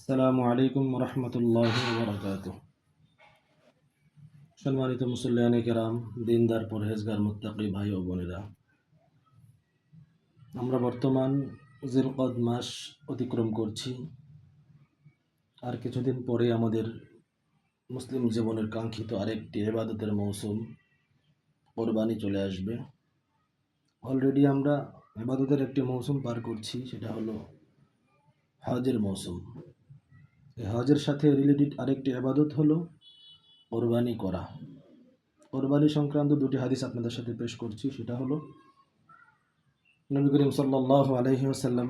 আসসালামু আলাইকুম রহমতুল্লাহি ওয়া বারাকাতুহু। সম্মানিত মুসল্লিয়ানে কেরাম, দিনদার পরহেজগার মুত্তাকি ভাই ও বোনেরা, আমরা বর্তমান জিলকদ মাস অতিক্রম করছি। আর কিছুদিন পরে আমাদের মুসলিম জীবনের কাঙ্ক্ষিত আরেকটি ইবাদতের মৌসুম কোরবানি চলে আসবে। অলরেডি আমরা ইবাদতের একটি মৌসুম পার করছি, সেটা হলো হজের মৌসুম। এই হজের সাথে রিলেটেড আরেকটি ইবাদত হলো কোরবানি করা। কোরবানি সংক্রান্ত দুটি হাদিস আপনাদের সাথে পেশ করছি। সেটা হলো নবী করিম সাল্লাল্লাহু আলাইহি ওয়াসাল্লাম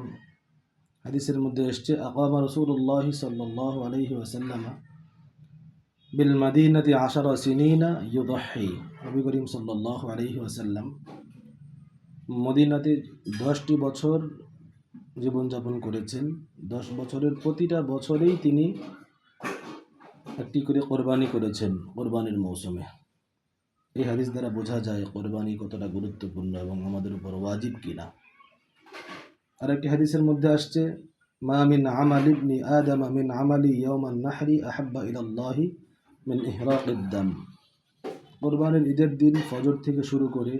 হাদিসের মধ্যে এসেছে, আকামা রাসূলুল্লাহ সাল্লাল্লাহু আলাইহি ওয়াসাল্লাম বিল মাদিনাতি 10 সিনিনা ইউদহি। নবী করিম সাল্লাল্লাহু আলাইহি ওয়াসাল্লাম মদিনাতে 10টি বছর জীবনযাপন করেছেন। 10 বছরের প্রতিটা বছরেই তিনি একটি করে কোরবানি করেছেন কোরবানির মৌসুমে। এই হাদিস দ্বারা বোঝা যায় কোরবানি কতটা গুরুত্বপূর্ণ এবং আমাদের উপর ওয়াজিব কিনা। আরেকটি হাদিসের মধ্যে আসছে, মা মিন আমালি ইবনি আদম মিন আমালি ইয়াওমান নাহরি আহাব্বা ইলাল্লাহি মিন ইহরাকিদ দাম। কোরবানির ঈদের দিন ফজর থেকে শুরু করে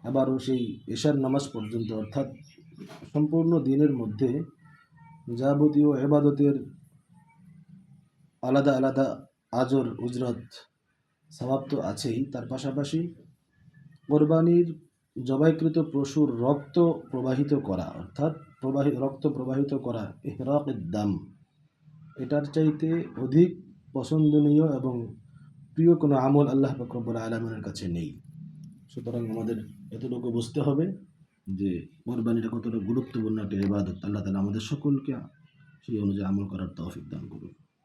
আবারও সেই এশার নামাজ পর্যন্ত, অর্থাৎ সম্পূর্ণ দিনের মধ্যে যাবতীয় ইবাদতের আলাদা আলাদা আজর উজরত সওয়াব তো আছেই, তার পাশাপাশি কোরবানির জবাইকৃত পশুর রক্ত প্রবাহিত করা, অর্থাৎ রক্ত প্রবাহিত করা, ইহরাকিদ দাম, এটার চাইতে অধিক পছন্দনীয় এবং প্রিয় কোনো আমল আল্লাহ পাক রব্বুল আলামিনের কাছে নেই। সুতরাং আমাদের এতটুকু বুঝতে হবে যে কোরবানিটা কতটা গুরুত্বপূর্ণ একটা ইবাদত। আল্লাহ তাআলা আমাদের সকলকে সেই অনুযায়ী আমল করার তৌফিক দান করুন।